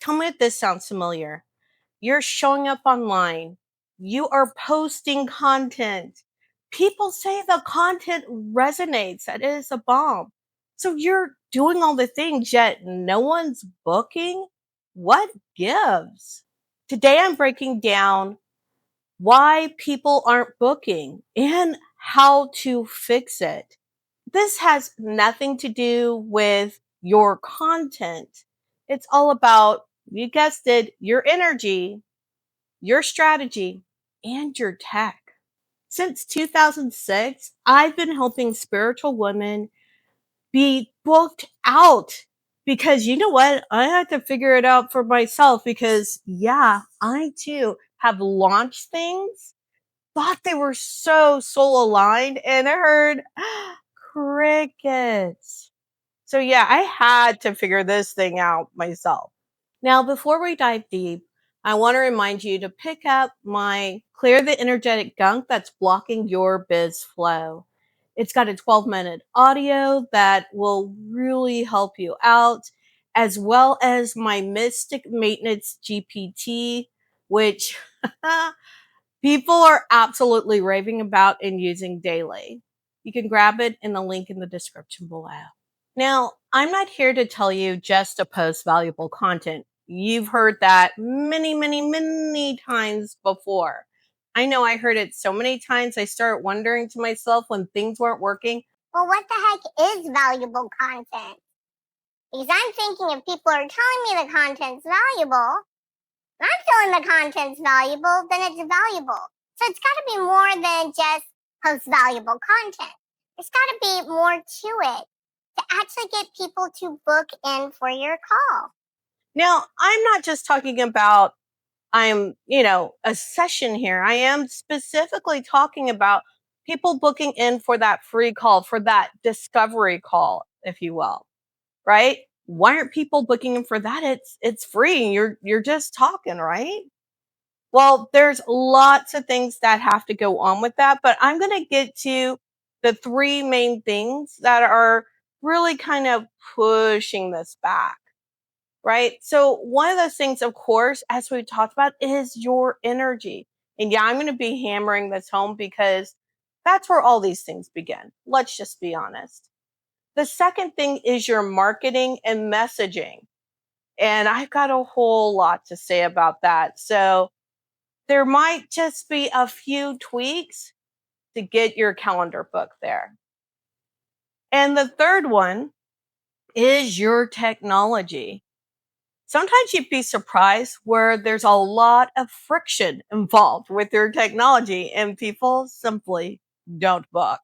Tell me if this sounds familiar. You're showing up online. You are posting content. People say the content resonates, that it is a bomb. So you're doing all the things, yet no one's booking? What gives? Today I'm breaking down why people aren't booking and how to fix it. This has nothing to do with your content. It's all about, you guessed it, your energy, your strategy, and your tech. Since 2006, I've been helping spiritual women be booked out because you know what? I had to figure it out for myself because, yeah, I too have launched things, thought they were so soul aligned, and I heard crickets. So, yeah, I had to figure this thing out myself. Now, before we dive deep, I want to remind you to pick up my Clear the Energetic Gunk that's blocking your biz flow. It's got a 12-minute audio that will really help you out, as well as my Mystic Maintenance GPT, which people are absolutely raving about and using daily. You can grab it in the link in the description below. Now, I'm not here to tell you just to post valuable content. You've heard that many, many, many times before. I know I heard it so many times, I started wondering to myself when things weren't working, well, what the heck is valuable content? Because I'm thinking if people are telling me the content's valuable, and I'm feeling the content's valuable, then it's valuable. So it's got to be more than just post valuable content. There's got to be more to it to actually get people to book in for your call. Now, I'm not just talking about a session here. I am specifically talking about people booking in for that free call, for that discovery call, if you will, right? Why aren't people booking in for that? It's free. You're just talking, right? Well, there's lots of things that have to go on with that, but I'm going to get to the three main things that are really kind of pushing this back, right? So one of those things, of course, as we talked about, is your energy. And yeah, I'm going to be hammering this home because that's where all these things begin. Let's just be honest. The second thing is your marketing and messaging. And I've got a whole lot to say about that. So there might just be a few tweaks to get your calendar book there. And the third one is your technology. Sometimes you'd be surprised where there's a lot of friction involved with your technology and people simply don't book.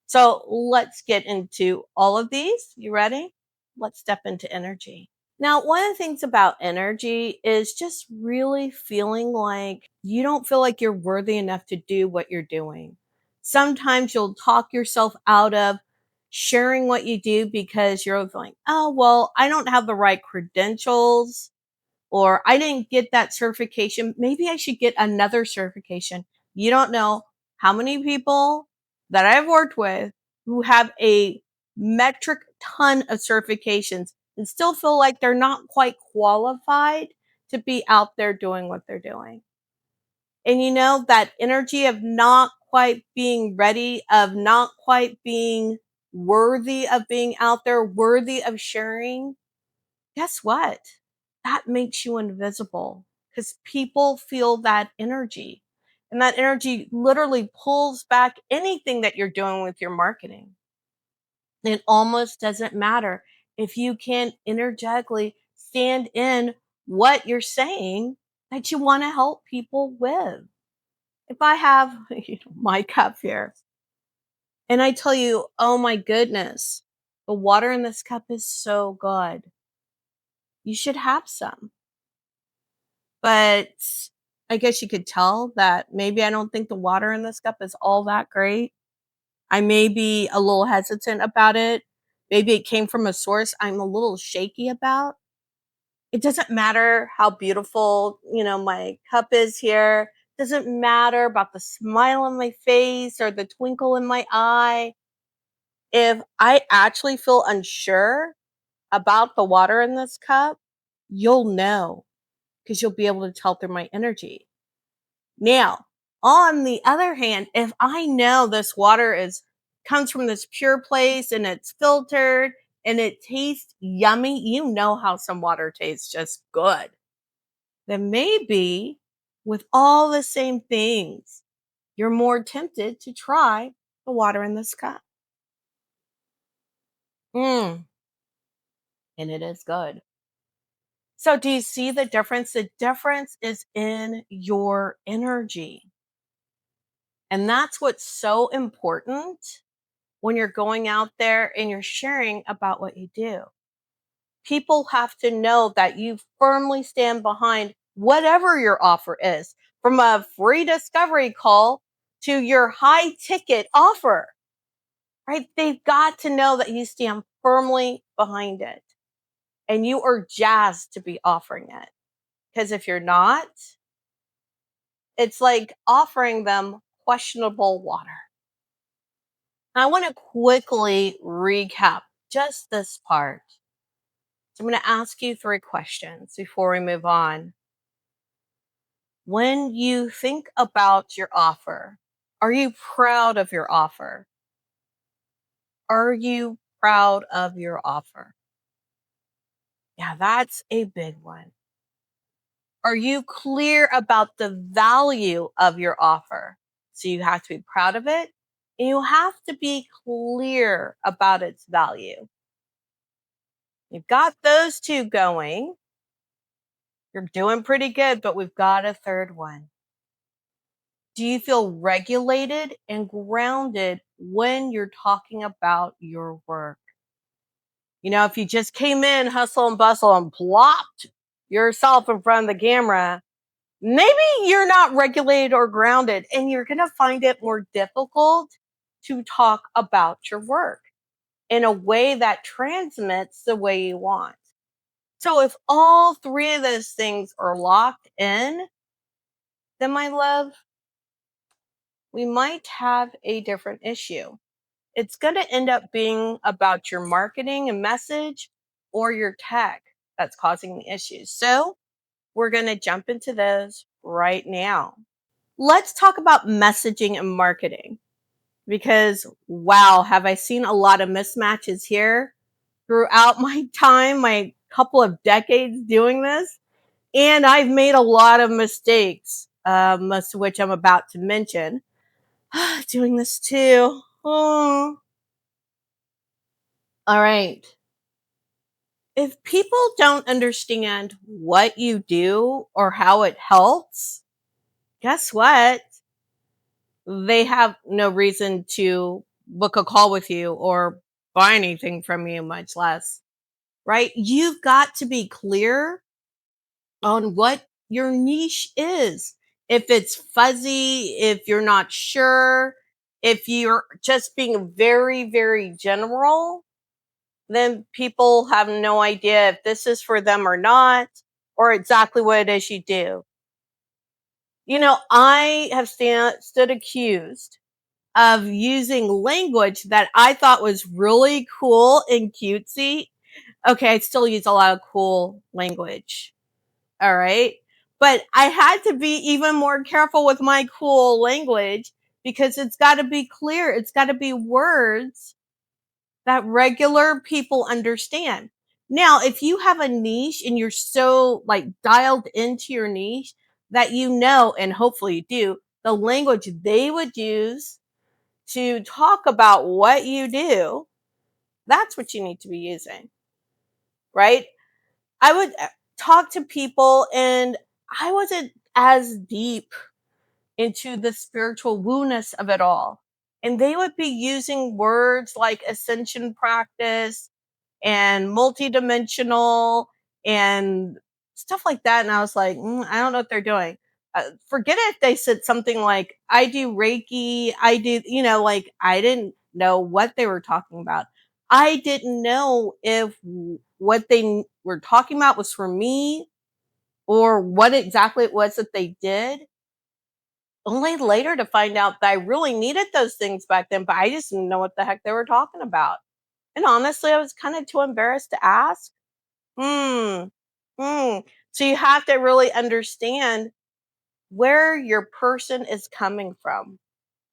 So let's get into all of these. You ready? Let's step into energy. Now, one of the things about energy is just really feeling like you don't feel like you're worthy enough to do what you're doing. Sometimes you'll talk yourself out of sharing what you do because you're like, oh, well, I don't have the right credentials or I didn't get that certification. Maybe I should get another certification. You don't know how many people that I've worked with who have a metric ton of certifications and still feel like they're not quite qualified to be out there doing what they're doing. And you know, that energy of not quite being ready, of not quite being worthy of being out there, worthy of sharing, guess what? That makes you invisible because people feel that energy. And that energy literally pulls back anything that you're doing with your marketing. It almost doesn't matter if you can energetically stand in what you're saying that you want to help people with. If I have my cup here and I tell you, oh my goodness, the water in this cup is so good, you should have some. But I guess you could tell that maybe I don't think the water in this cup is all that great. I may be a little hesitant about it. Maybe it came from a source I'm a little shaky about. It doesn't matter how beautiful, my cup is here. It doesn't matter about the smile on my face or the twinkle in my eye. If I actually feel unsure about the water in this cup, you'll know because you'll be able to tell through my energy. Now, on the other hand, if I know this water comes from this pure place and it's filtered and it tastes yummy, you know how some water tastes just good. Then maybe with all the same things, you're more tempted to try the water in this cup. Mm, and it is good. So, do you see the difference? The difference is in your energy. And that's what's so important when you're going out there and you're sharing about what you do. People have to know that you firmly stand behind whatever your offer is, from a free discovery call to your high ticket offer, right? They've got to know that you stand firmly behind it and you are jazzed to be offering it. Because if you're not, it's like offering them questionable water. I want to quickly recap just this part. So I'm going to ask you 3 questions before we move on. When you think about your offer, are you proud of your offer? Are you proud of your offer? Yeah, that's a big one. Are you clear about the value of your offer? So you have to be proud of it and you have to be clear about its value. You've got those 2 going. You're doing pretty good, but we've got a third one. Do you feel regulated and grounded when you're talking about your work? You know, if you just came in, hustle and bustle, and plopped yourself in front of the camera, maybe you're not regulated or grounded, and you're going to find it more difficult to talk about your work in a way that transmits the way you want. So, if all 3 of those things are locked in, then my love, we might have a different issue. It's going to end up being about your marketing and message or your tech that's causing the issues. So, we're going to jump into those right now. Let's talk about messaging and marketing because, wow, have I seen a lot of mismatches here throughout my time, my couple of decades doing this. And I've made a lot of mistakes, most of which I'm about to mention. Doing this too. Oh. All right. If people don't understand what you do or how it helps, guess what? They have no reason to book a call with you or buy anything from you, much less, right? You've got to be clear on what your niche is. If it's fuzzy, if you're not sure, if you're just being very, very general, then people have no idea if this is for them or not, or exactly what it is you do. You know, I have stood accused of using language that I thought was really cool and cutesy. Okay, I still use a lot of cool language. All right. But I had to be even more careful with my cool language because it's got to be clear. It's got to be words that regular people understand. Now, if you have a niche and you're so like dialed into your niche that you know, and hopefully you do, the language they would use to talk about what you do, that's what you need to be using, right? I would talk to people and I wasn't as deep into the spiritual woo-ness of it all. And they would be using words like ascension practice and multidimensional and stuff like that. And I was like, I don't know what they're doing. Forget it if they said something like, I do Reiki, I do, like I didn't know what they were talking about. I didn't know if what they were talking about was for me or what exactly it was that they did. Only later to find out that I really needed those things back then, but I just didn't know what the heck they were talking about. And honestly, I was kind of too embarrassed to ask. Hmm. So you have to really understand where your person is coming from.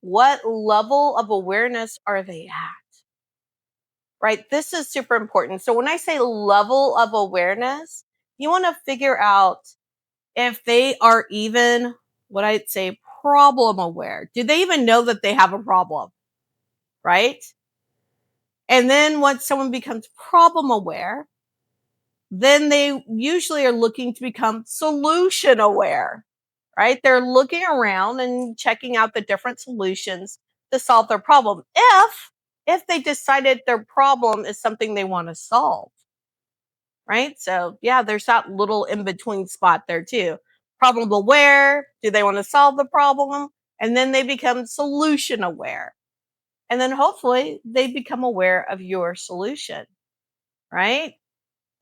What level of awareness are they at? Right? This is super important. So when I say level of awareness, you want to figure out if they are even what I'd say problem aware. Do they even know that they have a problem? Right? And then once someone becomes problem aware, then they usually are looking to become solution aware, right? They're looking around and checking out the different solutions to solve their problem. If they decided their problem is something they want to solve, right? So yeah, there's that little in between spot there too. Problem aware, do they want to solve the problem? And then they become solution aware. And then hopefully they become aware of your solution, right?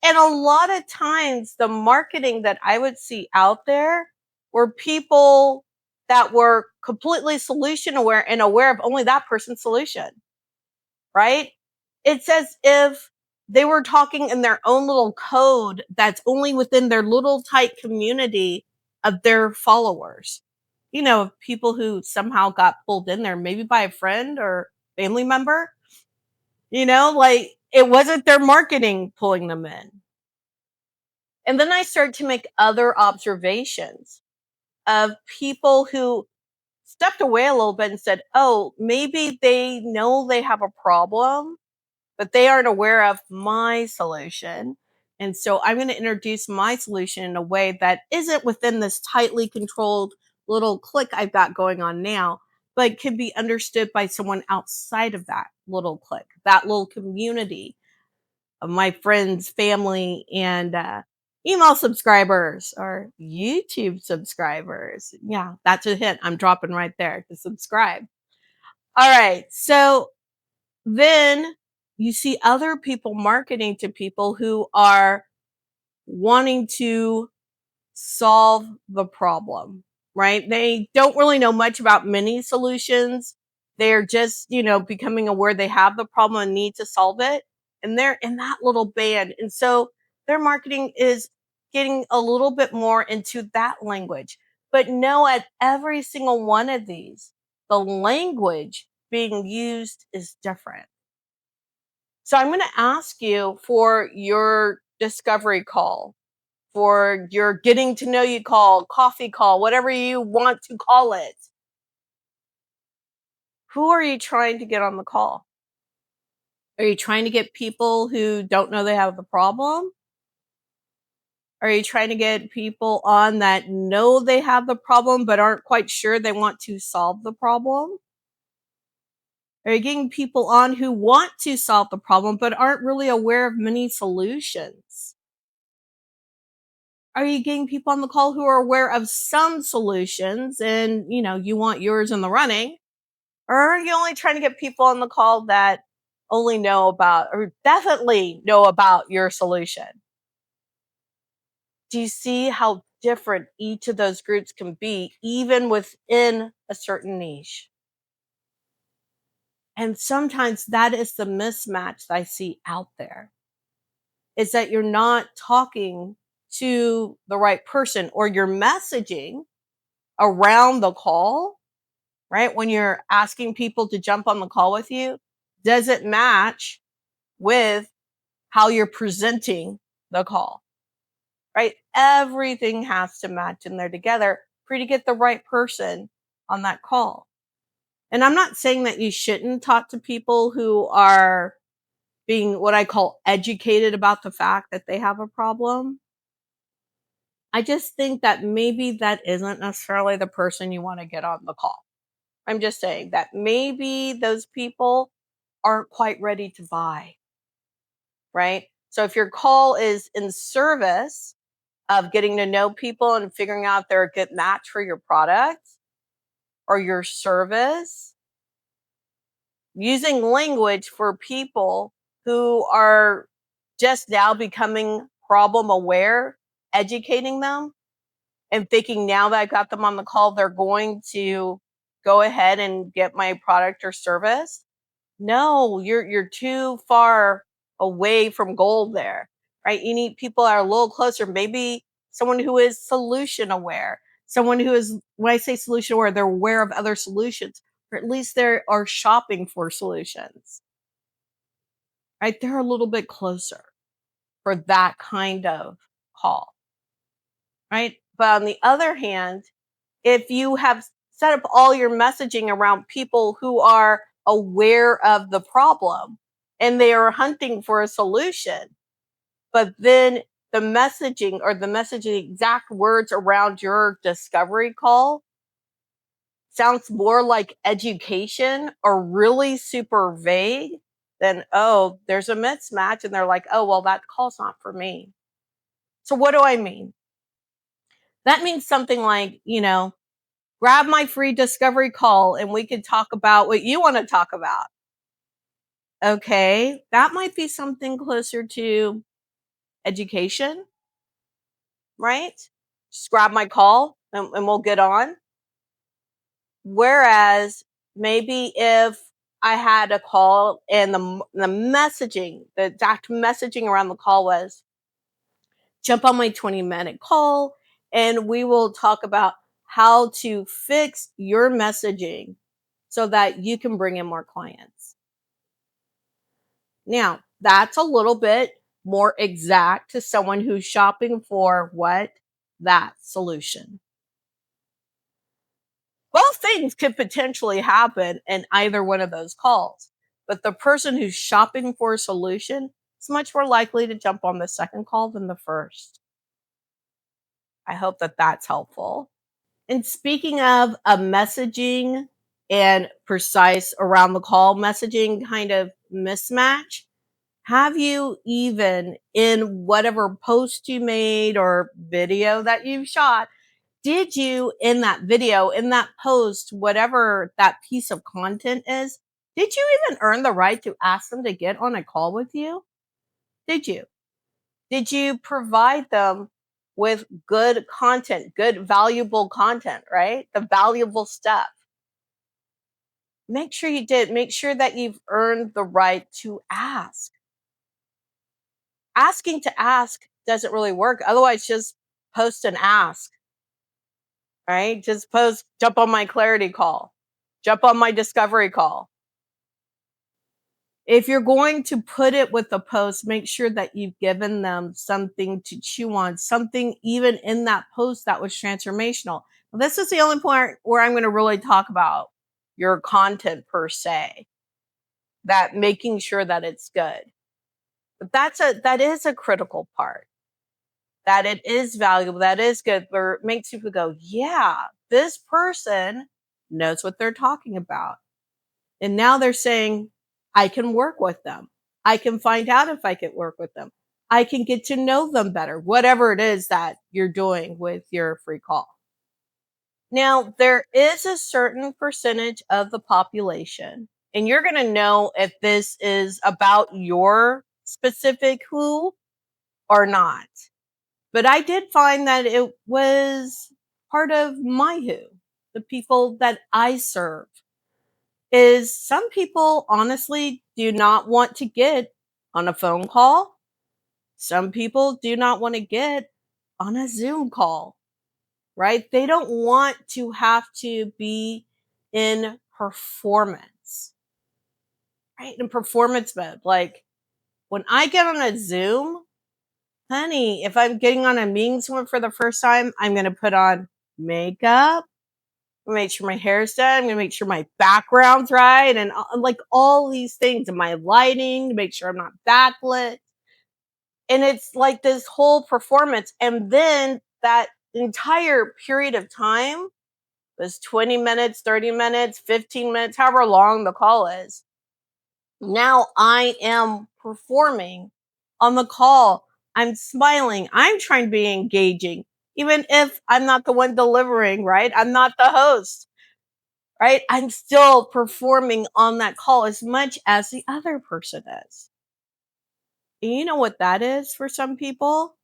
And a lot of times, the marketing that I would see out there were people that were completely solution aware and aware of only that person's solution, right? It's as if they were talking in their own little code that's only within their little tight community of their followers. You know, people who somehow got pulled in there, maybe by a friend or family member, like it wasn't their marketing pulling them in. And then I started to make other observations of people who stepped away a little bit and said, oh, maybe they know they have a problem, but they aren't aware of my solution. And so I'm going to introduce my solution in a way that isn't within this tightly controlled little clique I've got going on now, but can be understood by someone outside of that little clique, that little community of my friends, family, and email subscribers or YouTube subscribers. Yeah, that's a hint I'm dropping right there to subscribe. All right. So then you see other people marketing to people who are wanting to solve the problem, right? They don't really know much about many solutions. They're just, becoming aware they have the problem and need to solve it. And they're in that little band. And so their marketing is getting a little bit more into that language. But know at every single one of these, the language being used is different. So I'm going to ask you for your discovery call, for your getting to know you call, coffee call, whatever you want to call it. Who are you trying to get on the call? Are you trying to get people who don't know they have the problem? Are you trying to get people on that know they have the problem but aren't quite sure they want to solve the problem? Are you getting people on who want to solve the problem but aren't really aware of many solutions? Are you getting people on the call who are aware of some solutions and, you want yours in the running? Or are you only trying to get people on the call that only know about or definitely know about your solution? Do you see how different each of those groups can be, even within a certain niche? And sometimes that is the mismatch that I see out there, is that you're not talking to the right person, or your messaging around the call, right? When you're asking people to jump on the call with you, doesn't match with how you're presenting the call, right? Everything has to match in there together for you to get the right person on that call. And I'm not saying that you shouldn't talk to people who are being what I call educated about the fact that they have a problem. I just think that maybe that isn't necessarily the person you want to get on the call. I'm just saying that maybe those people aren't quite ready to buy, right? So if your call is in service of getting to know people and figuring out if they're a good match for your product or your service, using language for people who are just now becoming problem aware, educating them and thinking now that I've got them on the call, they're going to go ahead and get my product or service. No, you're too far away from gold there. right? You need people that are a little closer, maybe someone who is solution aware, someone who is, when I say solution aware, they're aware of other solutions, or at least they are shopping for solutions, right? They're a little bit closer for that kind of call, right? But on the other hand, if you have set up all your messaging around people who are aware of the problem and they are hunting for a solution, but then the messaging or the messaging exact words around your discovery call sounds more like education or really super vague, then oh, there's a mismatch. And they're like, oh, well, that call's not for me. So what do I mean? That means something like, grab my free discovery call and we can talk about what you want to talk about. Okay, that might be something closer to education, right? Just grab my call and we'll get on. Whereas maybe if I had a call and the messaging, the exact messaging around the call was, jump on my 20-minute call and we will talk about how to fix your messaging so that you can bring in more clients. Now, that's a little bit more exact to someone who's shopping for what? That solution. Both things could potentially happen in either one of those calls. But the person who's shopping for a solution is much more likely to jump on the second call than the first. I hope that that's helpful. And speaking of a messaging and precise around the call messaging kind of mismatch, have you even in whatever post you made or video that you've shot, did you in that video, in that post, whatever that piece of content is, did you even earn the right to ask them to get on a call with you? Did you? Did you provide them with good content, good, valuable content, right? The valuable stuff. Make sure you did. Make sure that you've earned the right to ask. Asking to ask doesn't really work. Otherwise, just post and ask, right? Just post, jump on my clarity call, jump on my discovery call. If you're going to put it with a post, make sure that you've given them something to chew on, something even in that post that was transformational. Well, this is the only point where I'm going to really talk about your content per se, that making sure that it's good. But that is a critical part, that it is valuable, that is good, where it makes people go, yeah, this person knows what they're talking about. And now they're saying, I can work with them. I can find out if I can work with them. I can get to know them better, whatever it is that you're doing with your free call. Now, there is a certain percentage of the population, and you're going to know if this is about your specific who or not. But I did find that it was part of my who, the people that I serve. Is some people honestly do not want to get on a phone call. Some people do not want to get on a Zoom call, right? They don't want to have to be in performance, right? In performance mode. Like when I get on a Zoom, honey, if I'm getting on a meeting someone for the first time, I'm going to put on makeup. I'm gonna make sure my hair's done. I'm gonna make sure my background's right, and like all these things, and my lighting to make sure I'm not backlit. And it's like this whole performance. And then that entire period of time was 20 minutes, 30 minutes, 15 minutes, however long the call is. Now I am performing on the call. I'm smiling. I'm trying to be engaging, even if I'm not the one delivering, right? I'm not the host, right? I'm still performing on that call as much as the other person is. And you know what that is for some people?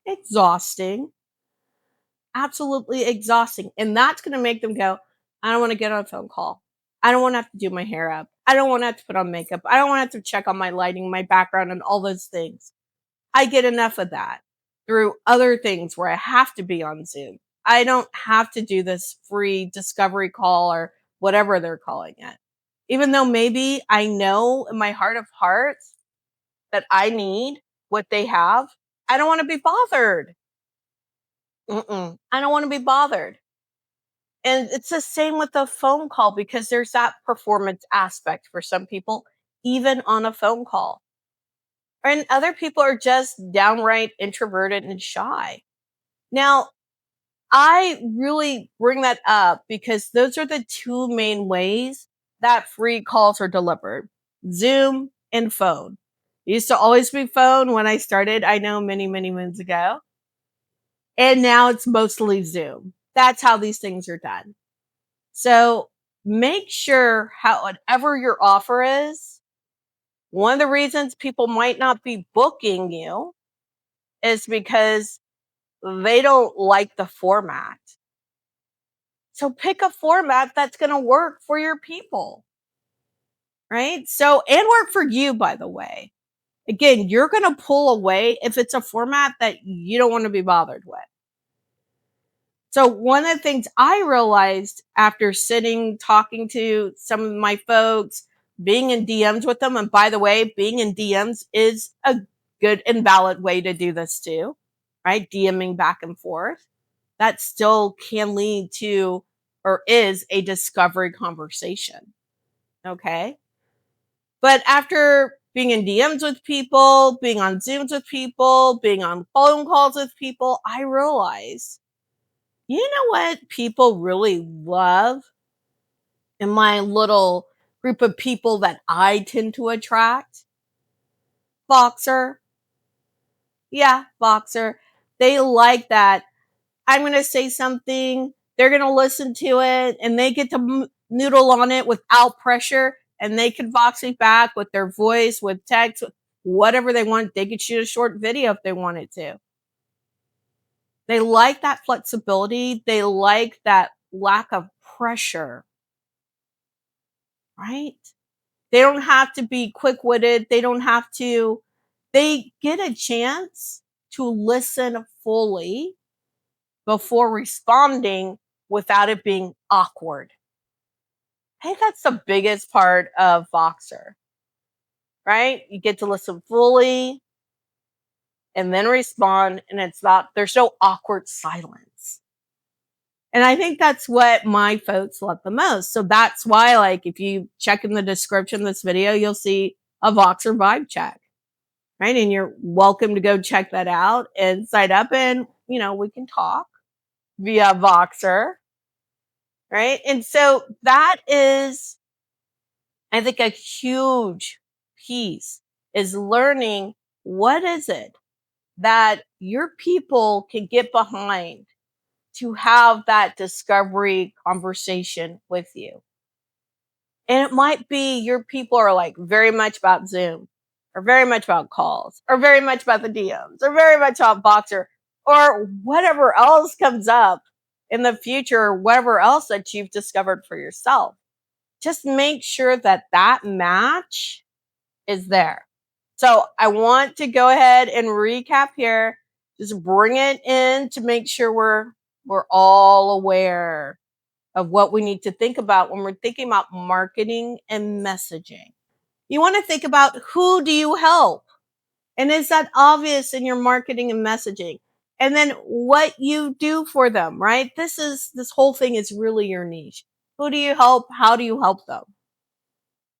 Exhausting. Absolutely exhausting. And that's going to make them go, I don't want to get on a phone call. I don't want to have to do my hair up. I don't want to have to put on makeup. I don't want to have to check on my lighting, my background, and all those things. I get enough of that through other things where I have to be on Zoom. I don't have to do this free discovery call or whatever they're calling it. Even though maybe I know in my heart of hearts that I need what they have, I don't want to be bothered. I don't want to be bothered. And it's the same with a phone call because there's that performance aspect for some people, even on a phone call. And other people are just downright introverted and shy. Now, I really bring that up because those are the two main ways that free calls are delivered: Zoom and phone. It used to always be phone when I started, I know many, many moons ago. And now it's mostly Zoom. That's how these things are done. So make sure, whatever your offer is, one of the reasons people might not be booking you is because they don't like the format. So pick a format that's going to work for your people, right? So, and work for you, by the way. Again, you're going to pull away if it's a format that you don't want to be bothered with. So one of the things I realized after sitting, talking to some of my folks, being in DMs with them, and by the way, being in DMs is a good and valid way to do this too, right? DMing back and forth. That still can lead to, or is, a discovery conversation. Okay. But after being in DMs with people, being on Zooms with people, being on phone calls with people, I realized, you know what people really love in my little group of people that I tend to attract? Voxer. Yeah, Voxer. They like that. I'm going to say something, they're going to listen to it, and they get to noodle on it without pressure, and they can Vox me back with their voice, with text, whatever they want. They could shoot a short video if they wanted to. They like that flexibility. They like that lack of pressure, right? They don't have to be quick-witted. They get a chance to listen fully before responding without it being awkward. I think that's the biggest part of Voxer, right? You get to listen fully and then respond, and there's no awkward silence. And I think that's what my folks love the most. So that's why, like, if you check in the description of this video, you'll see a Voxer vibe check, right? And you're welcome to go check that out and sign up, and, we can talk via Voxer, right? And so that is, I think, a huge piece is learning what is it that your people can get behind to have that discovery conversation with you. And it might be your people are like very much about Zoom, or very much about calls, or very much about the DMs, or very much about Voxer, or whatever else comes up in the future, or whatever else that you've discovered for yourself. Just make sure that that match is there. So I want to go ahead and recap here. Just bring it in to make sure we're all aware of what we need to think about when we're thinking about marketing and messaging. You want to think about, who do you help? And is that obvious in your marketing and messaging? And then what you do for them, right? This whole thing is really your niche. Who do you help? How do you help them?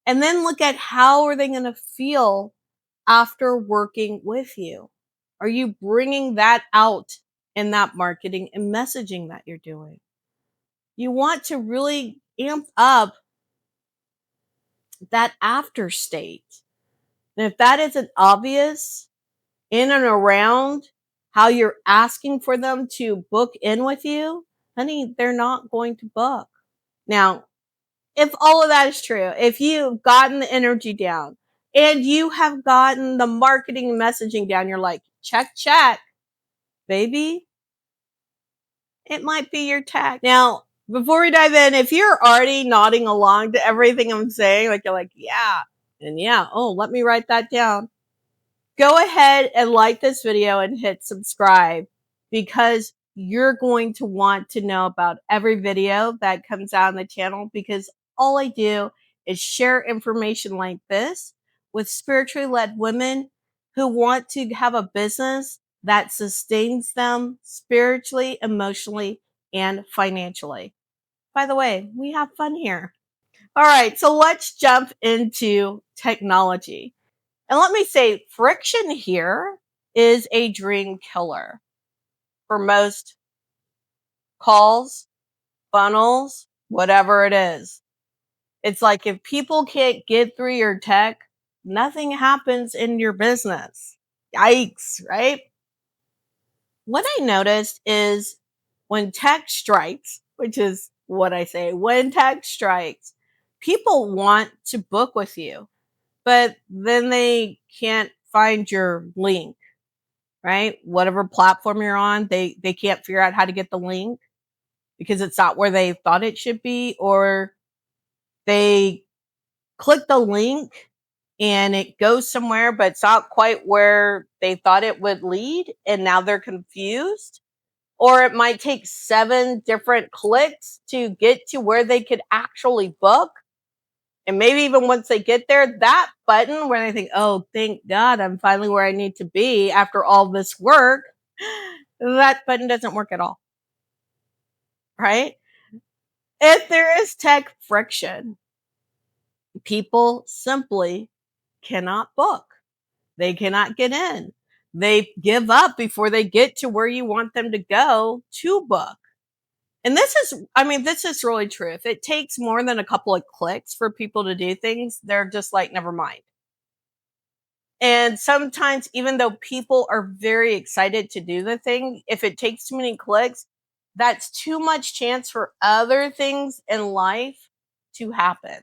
And then look at, how are they going to feel after working with you? Are you bringing that out in that marketing and messaging that you're doing? You want to really amp up that after state. And if that isn't obvious in and around how you're asking for them to book in with you, honey, they're not going to book. Now, if all of that is true, if you've gotten the energy down and you have gotten the marketing and messaging down, you're like, check, baby, it might be your tag. Now, before we dive in, if you're already nodding along to everything I'm saying, like you're like, yeah, and yeah, oh, let me write that down. go ahead and like this video and hit subscribe, because you're going to want to know about every video that comes out on the channel, because all I do is share information like this with spiritually led women who want to have a business that sustains them spiritually, emotionally, and financially. By the way, we have fun here. All right, so let's jump into technology. And let me say, friction here is a dream killer for most calls, funnels, whatever it is. It's like if people can't get through your tech, nothing happens in your business. Yikes, right? What I noticed is when tech strikes, which is what I say, when tech strikes, people want to book with you, but then they can't find your link, right? Whatever platform you're on, they can't figure out how to get the link because it's not where they thought it should be, or they click the link and it goes somewhere, but it's not quite where they thought it would lead, and now they're confused. Or it might take 7 different clicks to get to where they could actually book. And maybe even once they get there, that button where they think, oh, thank God, I'm finally where I need to be after all this work, that button doesn't work at all, right? If there is tech friction, people simply cannot book. They cannot get in. They give up before they get to where you want them to go to book. And this is really true. If it takes more than a couple of clicks for people to do things, they're just like, never mind. And sometimes, even though people are very excited to do the thing, if it takes too many clicks, that's too much chance for other things in life to happen,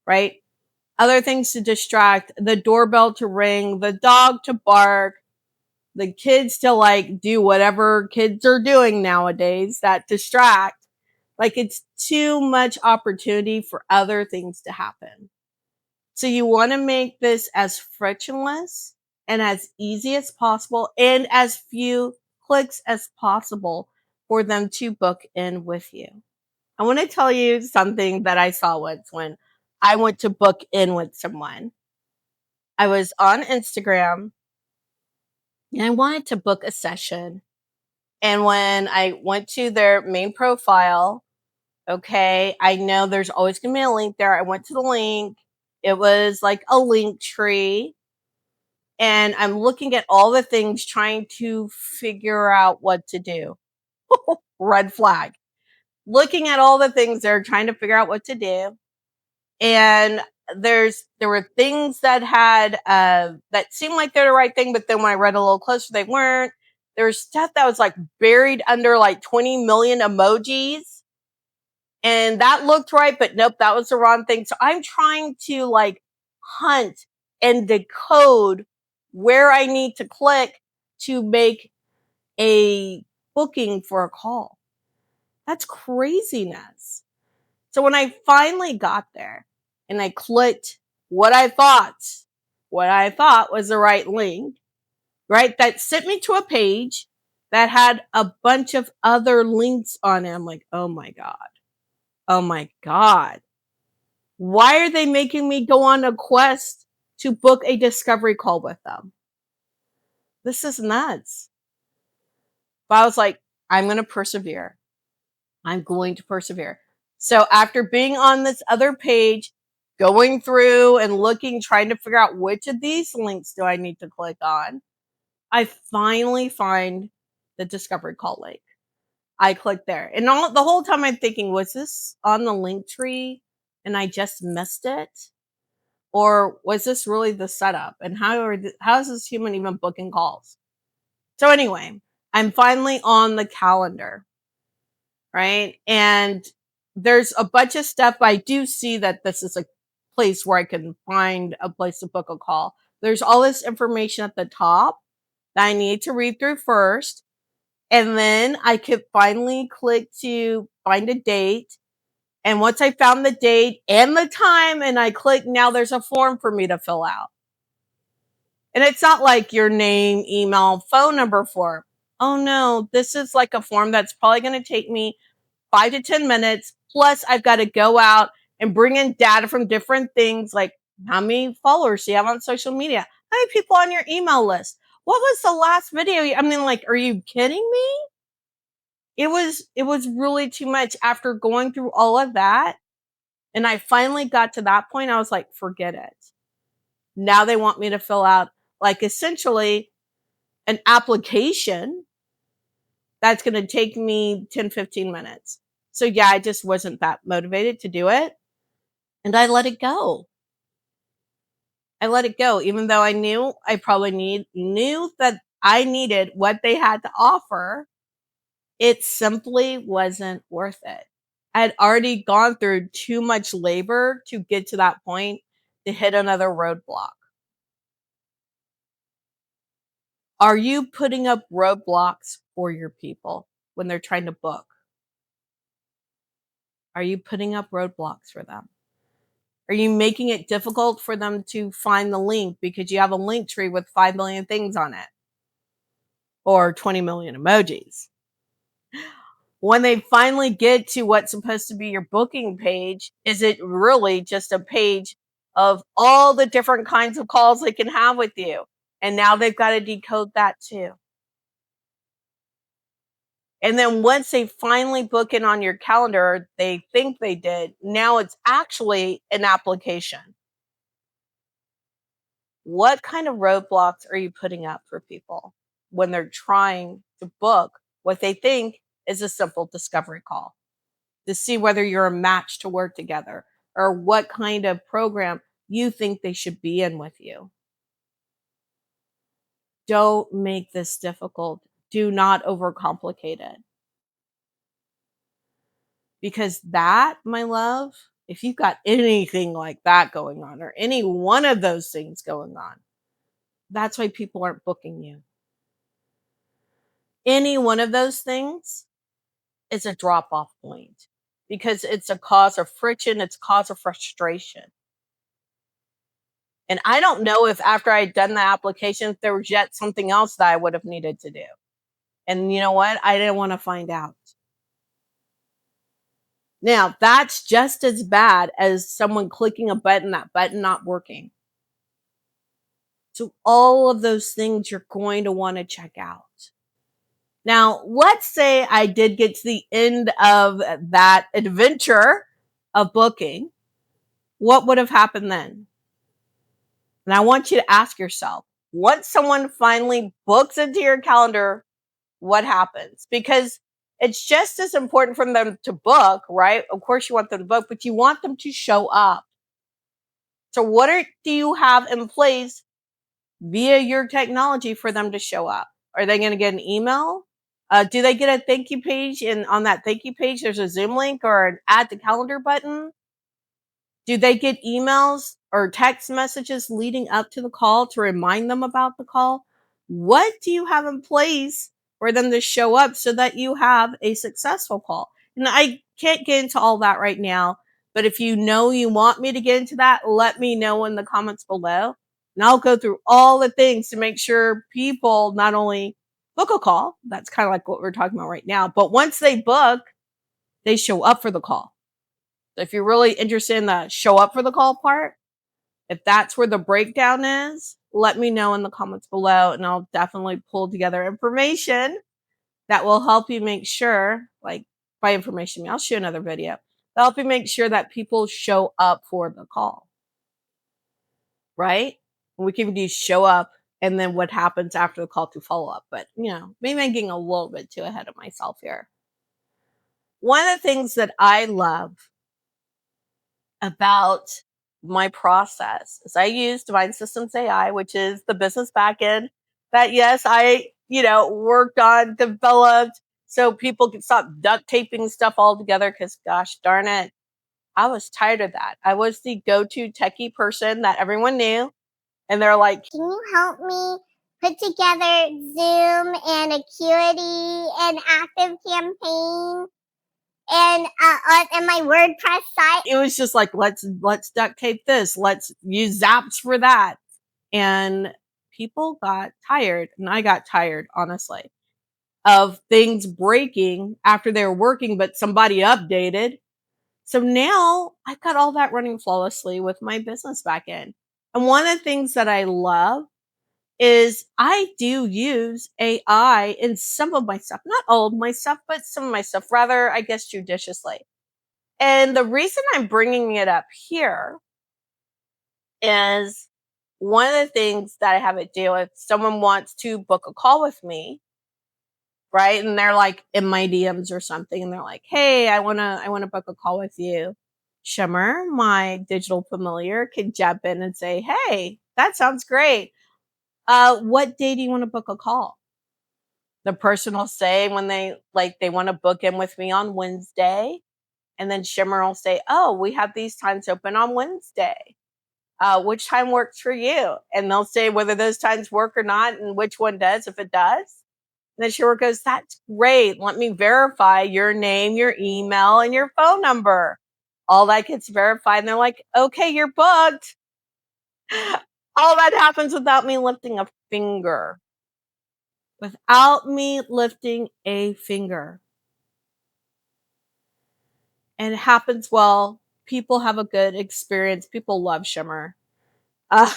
right? Other things to distract, the doorbell to ring, the dog to bark, the kids to like do whatever kids are doing nowadays that distract. Like, it's too much opportunity for other things to happen. So you want to make this as frictionless and as easy as possible and as few clicks as possible for them to book in with you. I want to tell you something that I saw once when I went to book in with someone. I was on Instagram and I wanted to book a session. And when I went to their main profile, okay, I know there's always going to be a link there. I went to the link. It was like a link tree. And I'm looking at all the things trying to figure out what to do. Red flag. Looking at all the things they're trying to figure out what to do. And there were things that had that seemed like they're the right thing, but then when I read a little closer, they weren't. There was stuff that was like buried under like 20 million emojis. And that looked right, but nope, that was the wrong thing. So I'm trying to like hunt and decode where I need to click to make a booking for a call. That's craziness. So when I finally got there and I clicked what I thought was the right link, right? That sent me to a page that had a bunch of other links on it. I'm like, oh my God. Oh my God. Why are they making me go on a quest to book a discovery call with them? This is nuts. But I was like, I'm going to persevere. I'm going to persevere. So after being on this other page, going through and looking, trying to figure out which of these links do I need to click on, I finally find the discovery call link. I clicked there. And the whole time I'm thinking, was this on the link tree and I just missed it? Or was this really the setup? And how is this human even booking calls? So anyway, I'm finally on the calendar, right? And there's a bunch of stuff. I do see that this is a place where I can find a place to book a call. There's all this information at the top that I need to read through first. And then I could finally click to find a date. And once I found the date and the time and I click, now there's a form for me to fill out. And it's not like your name, email, phone number form. Oh no, this is like a form that's probably going to take me 5 to 10 minutes. Plus, I've got to go out and bring in data from different things like how many followers do you have on social media? How many people on your email list? What was the last video? I mean, like, are you kidding me? It was really too much after going through all of that. And I finally got to that point. I was like, forget it. Now they want me to fill out like essentially an application that's going to take me 10, 15 minutes. So yeah, I just wasn't that motivated to do it. And I let it go. I let it go, even though I knew I probably knew that I needed what they had to offer. It simply wasn't worth it. I had already gone through too much labor to get to that point to hit another roadblock. Are you putting up roadblocks for your people when they're trying to book? Are you putting up roadblocks for them? Are you making it difficult for them to find the link because you have a link tree with 5 million things on it or 20 million emojis? When they finally get to what's supposed to be your booking page, is it really just a page of all the different kinds of calls they can have with you? And now they've got to decode that too. And then once they finally book in on your calendar, they think they did. Now it's actually an application. What kind of roadblocks are you putting up for people when they're trying to book what they think is a simple discovery call to see whether you're a match to work together or what kind of program you think they should be in with you? Don't make this difficult. Do not overcomplicate it. Because that, my love, if you've got anything like that going on or any one of those things going on, that's why people aren't booking you. Any one of those things is a drop off point because it's a cause of friction, it's a cause of frustration. And I don't know if after I'd done the application, there was yet something else that I would have needed to do. And you know what? I didn't want to find out. Now, that's just as bad as someone clicking a button, that button not working. So all of those things you're going to want to check out. Now, let's say I did get to the end of that adventure of booking. What would have happened then? And I want you to ask yourself, once someone finally books into your calendar, what happens? Because it's just as important for them to book, right? Of course you want them to book, but you want them to show up. So do you have in place via your technology for them to show up? Are they going to get an email? Do they get a thank you page? And on that thank you page, there's a Zoom link or an add to calendar button. Do they get emails or text messages leading up to the call to remind them about the call? What do you have in place for them to show up so that you have a successful call? And I can't get into all that right now, but if you know you want me to get into that, let me know in the comments below. And I'll go through all the things to make sure people not only book a call, that's kind of like what we're talking about right now, but once they book, they show up for the call. So if you're really interested in the show up for the call part, if that's where the breakdown is, let me know in the comments below and I'll definitely pull together information that will help you make sure, like by information, I'll show another video. That'll help you make sure that people show up for the call. Right? We can do show up and then what happens after the call to follow up. But, maybe I'm getting a little bit too ahead of myself here. One of the things that I love about my process is I use Divine Systems AI, which is the business backend that, yes, I, worked on, developed so people can stop duct taping stuff all together because gosh darn it, I was tired of that. I was the go-to techie person that everyone knew. And they're like, can you help me put together Zoom and Acuity and Active Campaign and my WordPress site? It was just like, let's duct tape this. Let's use Zaps for that. And people got tired, and I got tired, honestly, of things breaking after they were working, but somebody updated. So now I've got all that running flawlessly with my business back in. And one of the things that I love is I do use AI in some of my stuff, not all of my stuff, but some of my stuff, rather, I guess, judiciously. And the reason I'm bringing it up here is one of the things that I have it do if someone wants to book a call with me, right? And they're like in my DMs or something, and they're like, "Hey, I wanna book a call with you." Shimmer, my digital familiar, can jump in and say, "Hey, that sounds great. What day do you want to book a call?" The person will say when they want to book in with me on Wednesday, and then Shimmer will say, "Oh, we have these times open on Wednesday. Which time works for you?" And they'll say whether those times work or not, and which one does, if it does. And then Shimmer goes, "That's great. Let me verify your name, your email, and your phone number." All that gets verified, and they're like, "Okay, you're booked." All that happens without me lifting a finger. Without me lifting a finger. And it happens well. People have a good experience. People love Shimmer. Uh,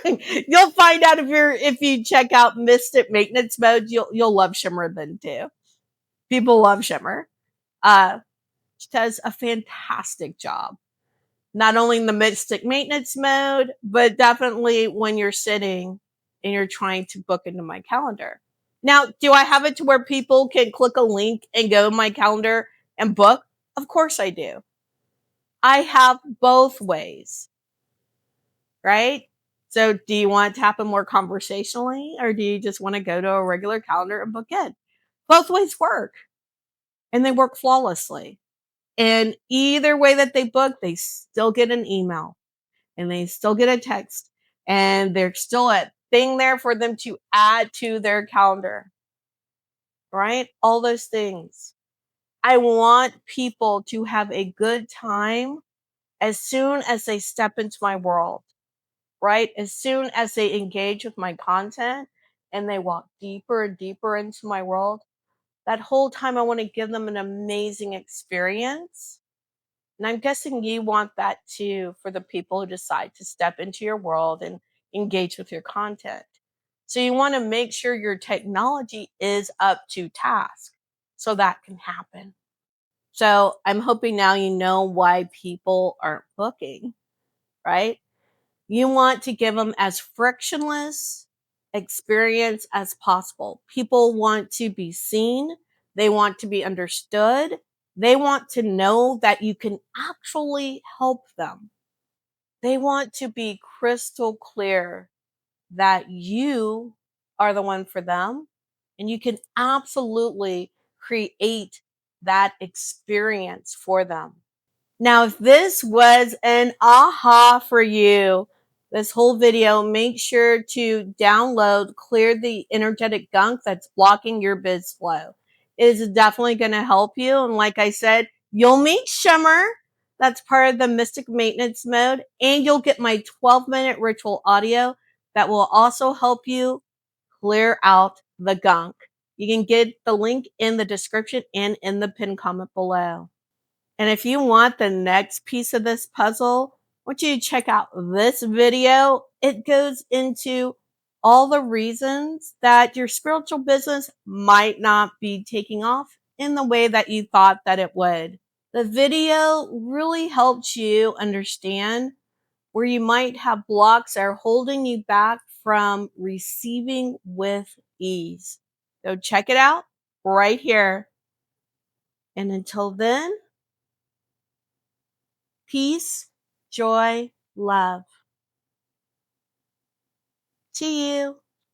you'll find out if you check out Mystic Maintenance Mode, you'll love Shimmer then too. People love Shimmer. She does a fantastic job. Not only in the Mystic Maintenance Mode, but definitely when you're sitting and you're trying to book into my calendar. Now, do I have it to where people can click a link and go to my calendar and book? Of course I do. I have both ways, right? So do you want it to happen more conversationally, or do you just want to go to a regular calendar and book in? Both ways work, and they work flawlessly. And either way that they book, they still get an email and they still get a text, and there's still a thing there for them to add to their calendar, right? All those things. I want people to have a good time as soon as they step into my world, right? As soon as they engage with my content and they walk deeper and deeper into my world, that whole time I want to give them an amazing experience. And I'm guessing you want that too for the people who decide to step into your world and engage with your content. So you want to make sure your technology is up to task so that can happen. So I'm hoping now you know why people aren't booking, right? You want to give them as frictionless experience as possible. People want to be seen. They want to be understood. They want to know that you can actually help them. They want to be crystal clear that you are the one for them, and you can absolutely create that experience for them. Now, if this was an aha for you, this whole video, make sure to download Clear the Energetic Gunk that's blocking your biz flow. It is definitely going to help you. And like I said, you'll meet Shimmer. That's part of the Mystic Maintenance Mode. And you'll get my 12-minute ritual audio that will also help you clear out the gunk. You can get the link in the description and in the pinned comment below. And if you want the next piece of this puzzle, I want you to check out this video. It goes into all the reasons that your spiritual business might not be taking off in the way that you thought that it would. The video really helps you understand where you might have blocks that are holding you back from receiving with ease. So check it out right here. And until then, peace, joy, love to you.